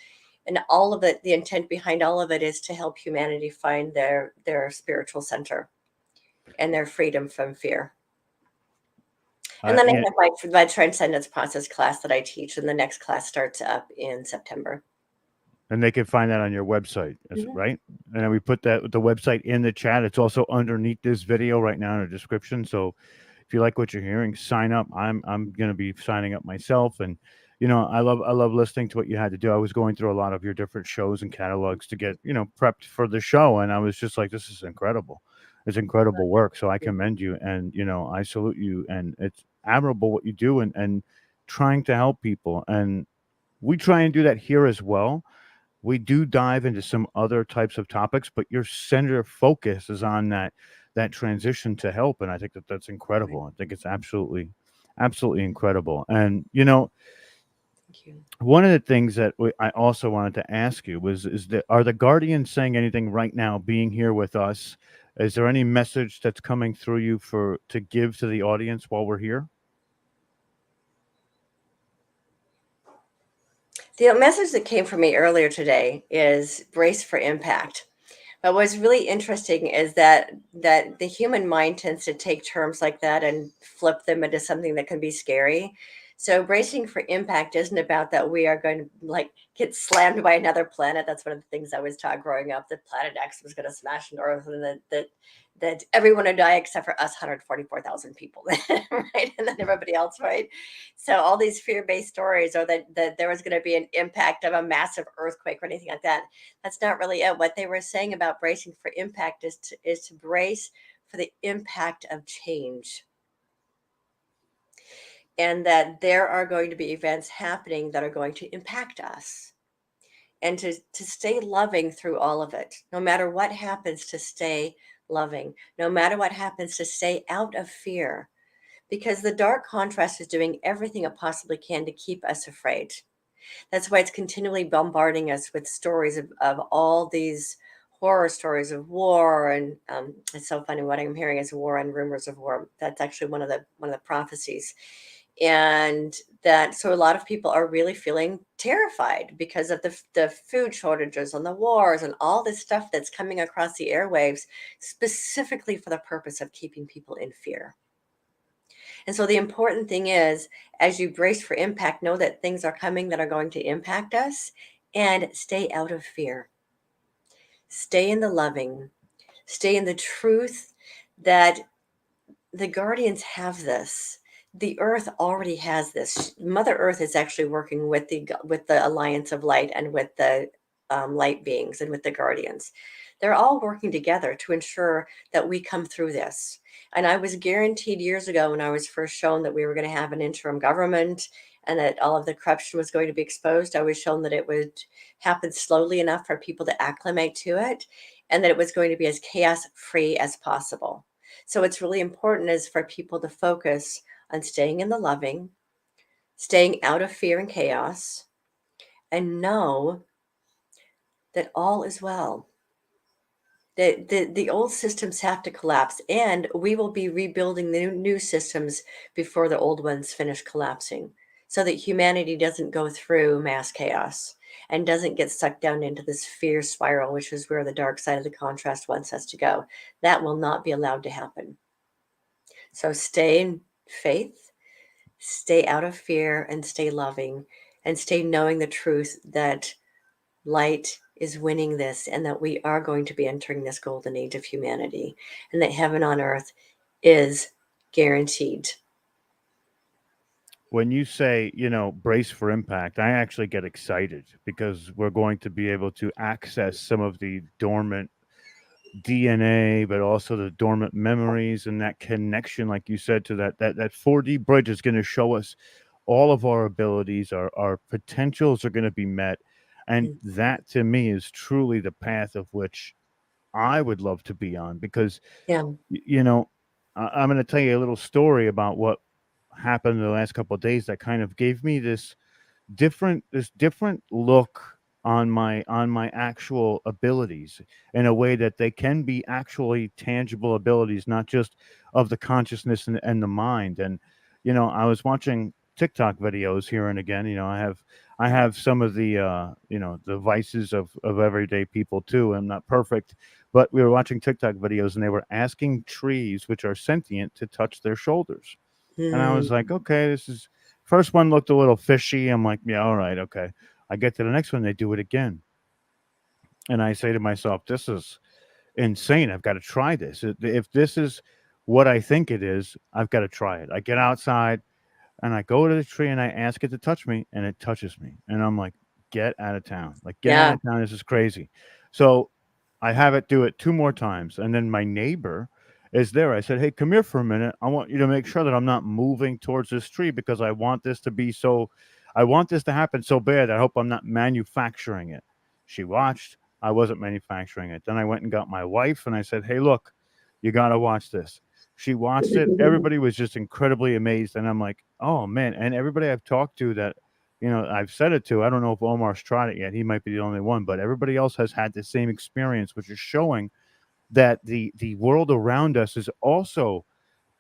And all of it, the intent behind all of it is to help humanity find their spiritual center and their freedom from fear. And then I Yeah, have my transcendence process class that I teach, and the next class starts up in September. and they can find that on your website, Mhm. right? And then we put the website in the chat. It's also underneath this video right now in the description. So if you like what you're hearing, sign up. I'm gonna be signing up myself, and you know, I love listening to what you had to do. I was going through a lot of your different shows and catalogs to get, you know, prepped for the show, and I was just like, this is incredible. It's incredible work. So I commend you, and you know, I salute you, and it's admirable what you do, and trying to help people, and we try and do that here as well. We do dive into some other types of topics, but your center focus is on that transition to help, and I think that that's incredible. I think it's absolutely incredible. And you know, Thank you. one of the things that I also wanted to ask you was, is that are the guardians saying anything right now, being here with us? Is there any message that's coming through you for to give to the audience while we're here? The message that came from me earlier today is brace for impact. But what's really interesting is that the human mind tends to take terms like that and flip them into something that can be scary. So bracing for impact isn't about that we are going to like get slammed by another planet. That's one of the things I was taught growing up, that Planet X was going to smash into Earth, and that everyone would die except for us 144,000 people, right? And then everybody else, right? So all these fear-based stories, or that there was going to be an impact of a massive earthquake or anything like that. That's not really it. What they were saying about bracing for impact is to brace for the impact of change, and that there are going to be events happening that are going to impact us, and to stay loving through all of it. No matter what happens, to stay loving. No matter what happens, to stay out of fear, because the dark contrast is doing everything it possibly can to keep us afraid. That's why it's continually bombarding us with stories of all these horror stories of war. And it's so funny, what I'm hearing is war and rumors of war. That's actually one of the prophecies. And that, so a lot of people are really feeling terrified because of the food shortages and the wars and all this stuff that's coming across the airwaves, specifically for the purpose of keeping people in fear. And so the important thing is, as you brace for impact, know that things are coming that are going to impact us, and stay out of fear. Stay in the loving, stay in the truth that the guardians have this. The earth already has this. Mother Earth is actually working with the Alliance of Light and with the light beings and with the guardians. They're all working together to ensure that we come through this. And I was guaranteed years ago, when I was first shown that we were going to have an interim government and that all of the corruption was going to be exposed, I was shown that it would happen slowly enough for people to acclimate to it, and that it was going to be as chaos free as possible. So what's really important is for people to focus on staying in the loving, staying out of fear and chaos, and know that all is well. The old systems have to collapse, and we will be rebuilding the new systems before the old ones finish collapsing, so that humanity doesn't go through mass chaos and doesn't get sucked down into this fear spiral, which is where the dark side of the contrast wants us to go. That will not be allowed to happen. So stay in faith, stay out of fear, and stay loving, and stay knowing the truth that light is winning this, and that we are going to be entering this golden age of humanity, and that heaven on earth is guaranteed. When you say, brace for impact, I actually get excited because we're going to be able to access some of the dormant DNA, but also the dormant memories and that connection, like you said, to that 4D bridge is going to show us all of our abilities, our potentials are going to be met. And that to me is truly the path of which I would love to be on, because, Yeah. I'm going to tell you a little story about what happened in the last couple of days that kind of gave me this different look on my actual abilities, in a way that they can be actually tangible abilities, not just of the consciousness and the mind. And I was watching TikTok videos here and again. I have some of the vices of everyday people too. I'm not perfect, but we were watching TikTok videos and they were asking trees, which are sentient, to touch their shoulders. And I was like, okay, this is, first one looked a little fishy. I'm like, yeah, all right, okay. I get to the next one, they do it again. And I say to myself, this is insane. I've got to try this. If this is what I think it is, I've got to try it. I get outside and I go to the tree and I ask it to touch me, and it touches me. And I'm like, get out of town. Like, get out Yeah. of town. This is crazy. So I have it do it 2 more times. And then my neighbor is there. I said, hey, come here for a minute. I want you to make sure that I'm not moving towards this tree, because I want this to happen so bad. I hope I'm not manufacturing it. She watched. I wasn't manufacturing it. Then I went and got my wife and I said, hey, look, you got to watch this. She watched it. Everybody was just incredibly amazed. And I'm like, oh, man. And everybody I've talked to that, I've said it to, I don't know if Omar's tried it yet. He might be the only one, but everybody else has had the same experience, which is showing that the world around us is also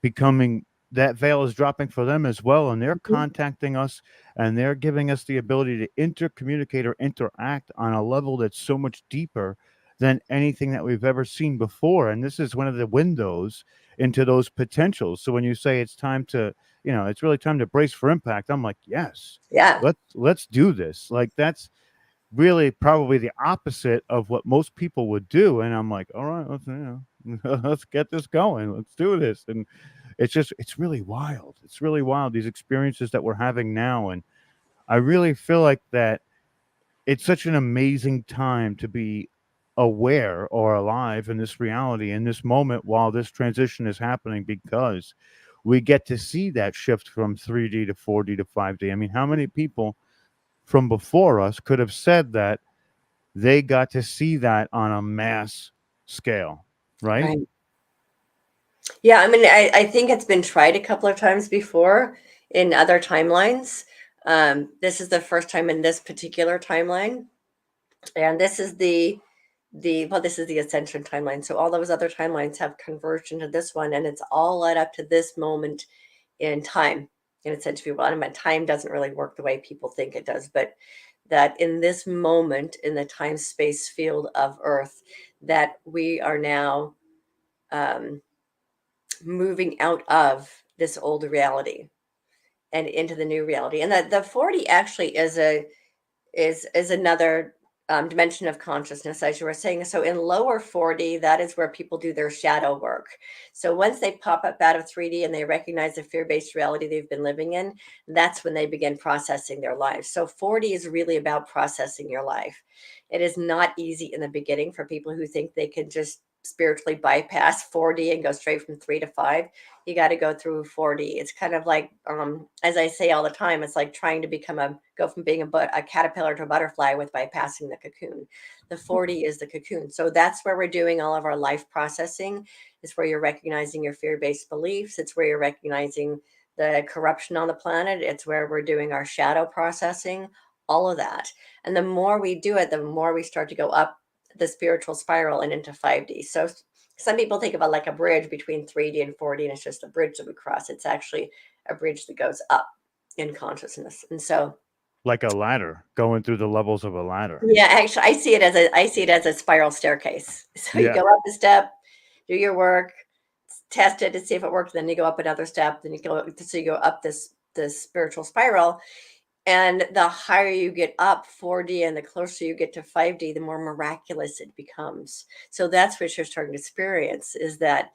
becoming, that veil is dropping for them as well, and they're contacting us, and they're giving us the ability to intercommunicate or interact on a level that's so much deeper than anything that we've ever seen before. And this is one of the windows into those potentials. So when you say it's time to, it's really time to brace for impact, I'm like, yes, Yeah. let's do this. Like, that's really probably the opposite of what most people would do. And I'm like, all right, let's get this going. Let's do this. And it's really wild. It's really wild, these experiences that we're having now. And I really feel like that it's such an amazing time to be aware or alive in this reality, in this moment, while this transition is happening, because we get to see that shift from 3D to 4D to 5D. I mean, how many people from before us could have said that they got to see that on a mass scale, right? Right. Yeah, I mean, I think it's been tried a couple of times before in other timelines. This is the first time in this particular timeline, and this is the ascension timeline. So all those other timelines have converged into this one, and it's all led up to this moment in time. And it said to people, and time doesn't really work the way people think it does, but that in this moment, in the time space field of Earth, that we are now um, moving out of this old reality and into the new reality. And that the 40 actually is another dimension of consciousness, as you were saying. So in lower 40, that is where people do their shadow work. So once they pop up out of 3D and they recognize the fear-based reality they've been living in, that's when they begin processing their lives. So 40 is really about processing your life. It is not easy in the beginning for people who think they can just spiritually bypass 40 and go straight from 3 to 5. You got to go through 40. It's kind of like, as I say all the time, it's like trying to go from being a caterpillar to a butterfly with bypassing the cocoon. The 40 is the cocoon. So that's where we're doing all of our life processing. It's where you're recognizing your fear-based beliefs. It's where you're recognizing the corruption on the planet. It's where we're doing our shadow processing, all of that. And the more we do it, the more we start to go up the spiritual spiral and into 5D. So some people think about like a bridge between 3D and 4D, and it's just a bridge that we cross. It's actually a bridge that goes up in consciousness. And so, Like a ladder, going through the levels of a ladder. yeah, actually, I see it as a spiral staircase. So you Yeah. go up a step, do your work, test it to see if it works. Then you go up another step. Then you go up this spiritual spiral. And the higher you get up 4D and the closer you get to 5D, the more miraculous it becomes. So that's what you're starting to experience, is that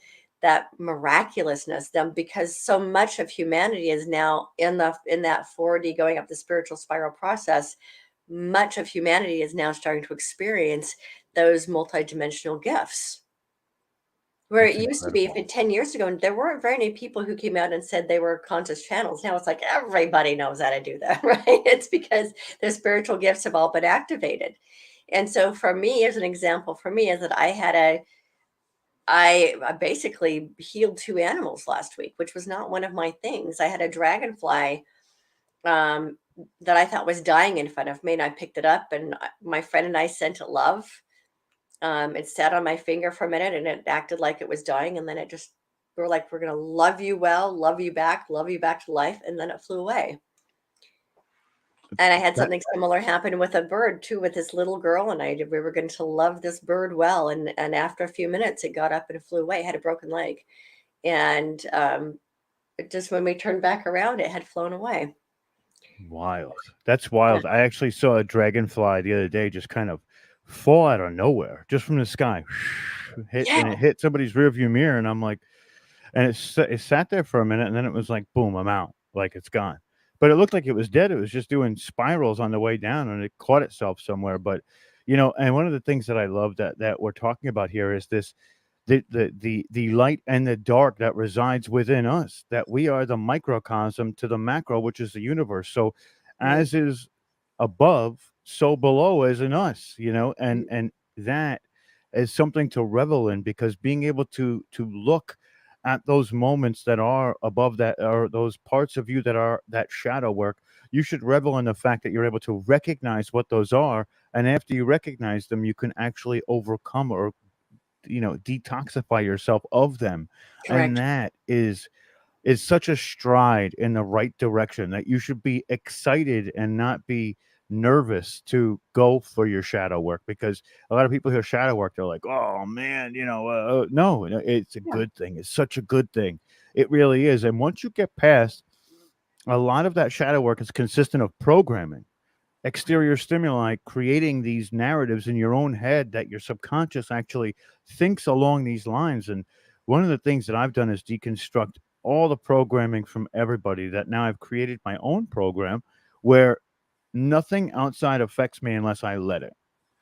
miraculousness, them, because so much of humanity is now in that 4D going up the spiritual spiral process. Much of humanity is now starting to experience those multidimensional gifts. Where That's it used to be, incredible. 10 years ago, there weren't very many people who came out and said they were conscious channels. Now it's like everybody knows how to do that, right? It's because their spiritual gifts have all been activated. And so for me, as an example, for me is that I basically healed 2 animals last week, which was not one of my things. I had a dragonfly um, that I thought was dying in front of me, and I picked it up, and my friend and I sent it love. It sat on my finger for a minute and it acted like it was dying. And then we were like, we're going to love you well, love you back to life. And then it flew away. And I had That something similar happen with a bird too, with this little girl. And we were going to love this bird well. And after a few minutes, it got up and it flew away. It had a broken leg. And just when we turned back around, it had flown away. wild. That's Yeah. wild. I actually saw a dragonfly the other day just kind of fall out of nowhere, just from the sky. Yeah. It hit somebody's rearview mirror, and I'm like, and it sat there for a minute, and then it was like, boom, I'm out, like it's gone. But it looked like it was dead. It was just doing spirals on the way down, and it caught itself somewhere. But and one of the things that I love that we're talking about here is this the light and the dark that resides within us, that we are the microcosm to the macro, which is the universe. So Right. as is above, so below is in us, Mm. and that is something to revel in, because being able to look at those moments that are above, that or those parts of you that are that shadow work, you should revel in the fact that you're able to recognize what those are, and after you recognize them, you can actually overcome or detoxify yourself of them. And Correct. that is such a stride in the right direction, that you should be excited and not be nervous to go for your shadow work, because a lot of people hear shadow work, they're like, oh man, no, it's a Yeah. good thing. It's such a good thing. It really is. And once you get past, a lot of that shadow work is consistent of programming, exterior stimuli, creating these narratives in your own head that your subconscious actually thinks along these lines. And one of the things that I've done is deconstruct all the programming from everybody, that now I've created my own program where nothing outside affects me unless I let it.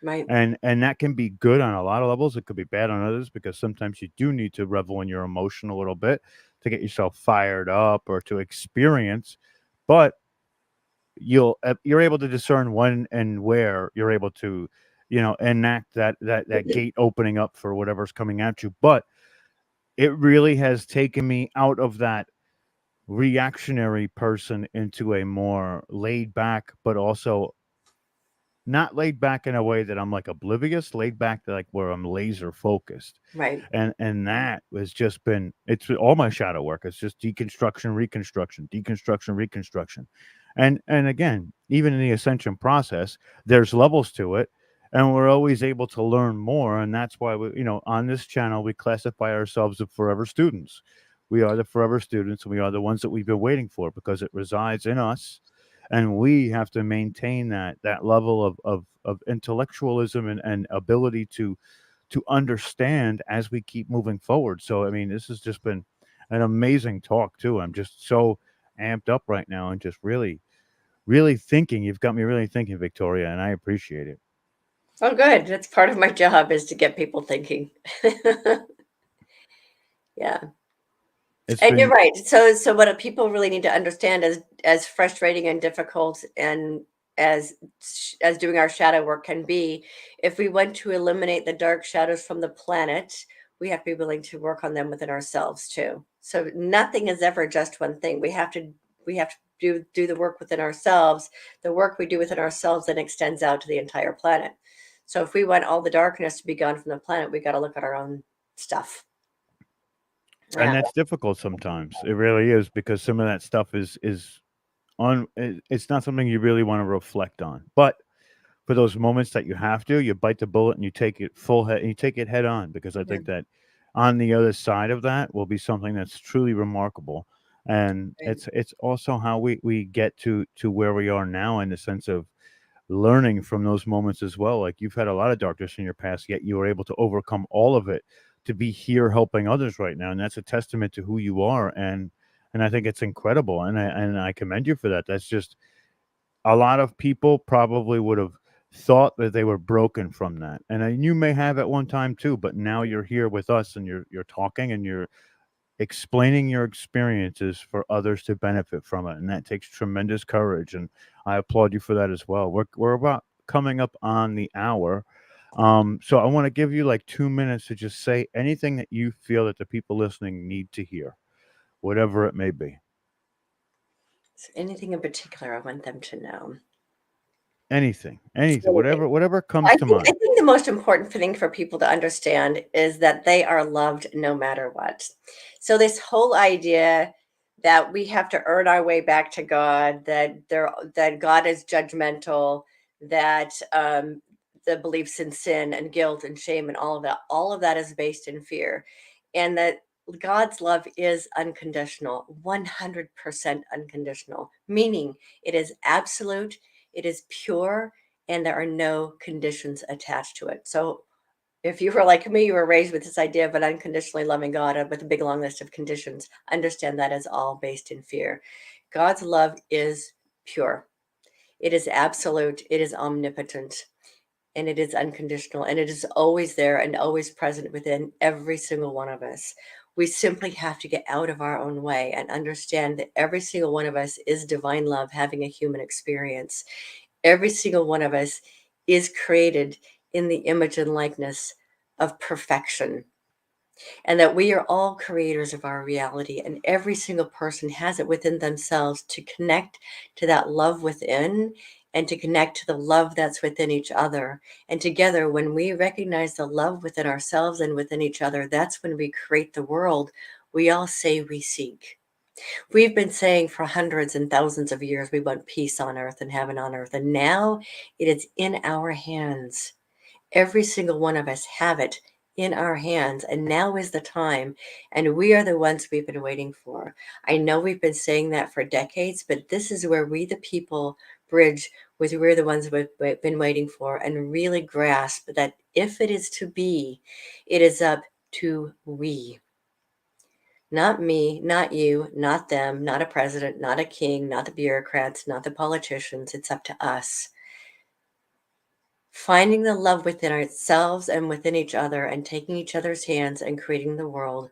Right. And that can be good on a lot of levels. It could be bad on others, because sometimes you do need to revel in your emotion a little bit to get yourself fired up or to experience. But you're able to discern when and where you're able to enact that gate opening up for whatever's coming at you. But it really has taken me out of that reactionary person into a more laid back but also not laid back in a way that I'm like oblivious, laid back to like where I'm laser focused. Right. And that has just been, it's all my shadow work. It's just deconstruction, reconstruction, deconstruction, reconstruction. And again, even in the ascension process, there's levels to it, and we're always able to learn more. And that's why we, on this channel, we classify ourselves as forever students. We are the forever students, and we are the ones that we've been waiting for, because it resides in us, and we have to maintain that level of intellectualism and ability to understand as we keep moving forward. So I mean, this has just been an amazing talk too. I'm just so amped up right now, and just really, really thinking. You've got me really thinking, Victoria, and I appreciate it. Oh, good. That's part of my job, is to get people thinking. Yeah. It's And you're been right. So what people really need to understand, as frustrating and difficult and as as doing our shadow work can be, if we want to eliminate the dark shadows from the planet, we have to be willing to work on them within ourselves too. So nothing is ever just one thing. We have to do the work within ourselves. The work we do within ourselves then extends out to the entire planet. So if we want all the darkness to be gone from the planet, we got to look at our own stuff. and Yeah. that's difficult sometimes. It really is, because some of that stuff is on. It's not something you really want to reflect on, but for those moments that you have to, you bite the bullet and you take it full head and you take it head on, because I Yeah. think that on the other side of that will be something that's truly remarkable. And Right. it's also how we get to where we are now, in the sense of learning from those moments as well. Like, you've had a lot of darkness in your past, yet you were able to overcome all of it to be here helping others right now. And that's a testament to who you are. And I think it's incredible. And I commend you for that. That's just, a lot of people probably would have thought that they were broken from that, and you may have at one time too. But now you're here with us, and you're talking, and you're explaining your experiences for others to benefit from it, and that takes tremendous courage. And I applaud you for that as well. We're about coming up on the hour, so I want to give you like 2 minutes to just say anything that you feel that the people listening need to hear, whatever it may be. So anything in particular I want them to know? Anything, Anything. whatever comes I to think I mind. think the most important thing for people to understand is that they are loved no matter what. So this whole idea that we have to earn our way back to God, that God is judgmental, that the beliefs in sin and guilt and shame and all of that is based in fear, and that God's love is unconditional, 100% unconditional, meaning it is absolute, it is pure, and there are no conditions attached to it. So if you were like me, you were raised with this idea of an unconditionally loving God with a big long list of conditions, understand that is all based in fear. God's love is pure. It is absolute, it is omnipotent, and it is unconditional, and it is always there and always present within every single one of us. We simply have to get out of our own way and understand that every single one of us is divine love having a human experience. Every single one of us is created in the image and likeness of perfection, and that we are all creators of our reality, and every single person has it within themselves to connect to that love within, and to connect to the love that's within each other. And together, when we recognize the love within ourselves and within each other, that's when we create the world we all say we seek. We've been saying for hundreds and thousands of years we want peace on earth and heaven on earth, and now it is in our hands. Every single one of us have it in our hands, and now is the time, and we are the ones we've been waiting for. I know we've been saying that for decades, but this is where we, the people, bridge with we're the ones we've been waiting for, and really grasp that if it is to be, it is up to we. Not me, not you, not them, not a president, not a king, not the bureaucrats, not the politicians. It's up to us. Finding the love within ourselves and within each other, and taking each other's hands and creating the world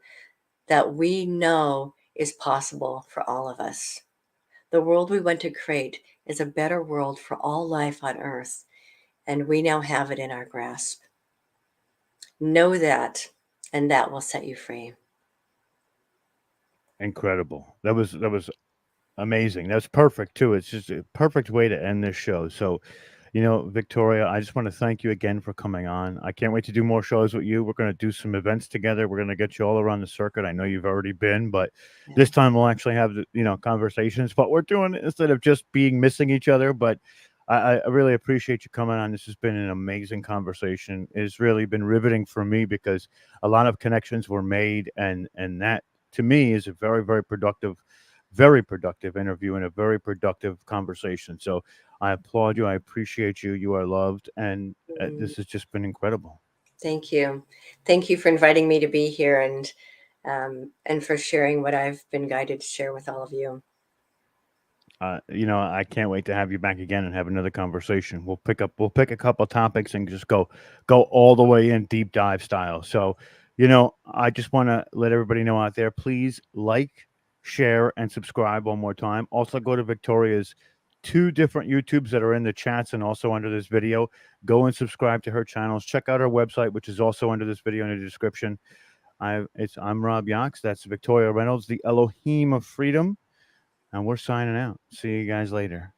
that we know is possible for all of us. The world we want to create is a better world for all life on earth, and we now have it in our grasp. Know that, and that will set you free. Incredible. That was amazing. That's perfect too. It's just a perfect way to end this show. So Victoria, I just want to thank you again for coming on. I can't wait to do more shows with you. We're going to do some events together. We're going to get you all around the circuit. I know you've already been, but this time we'll actually have conversations. But we're doing it instead of just missing each other. But I really appreciate you coming on. This has been an amazing conversation. It's really been riveting for me because a lot of connections were made, and that to me is a very, very productive interview and a very productive conversation. So I applaud you. I appreciate you. You are loved, and this has just been incredible. Thank you. Thank you for inviting me to be here and for sharing what I've been guided to share with all of you. I can't wait to have you back again and have another conversation. We'll pick a couple topics and just go all the way in, deep dive style. So, I just want to let everybody know out there, please like, share, and subscribe one more time. Also go to Victoria's 2 different YouTubes that are in the chats and also under this video. Go and subscribe to her channels. Check out her website, which is also under this video in the description. I'm Rob Yox. That's Victoria Reynolds, the Elohim of Freedom. And we're signing out. See you guys later.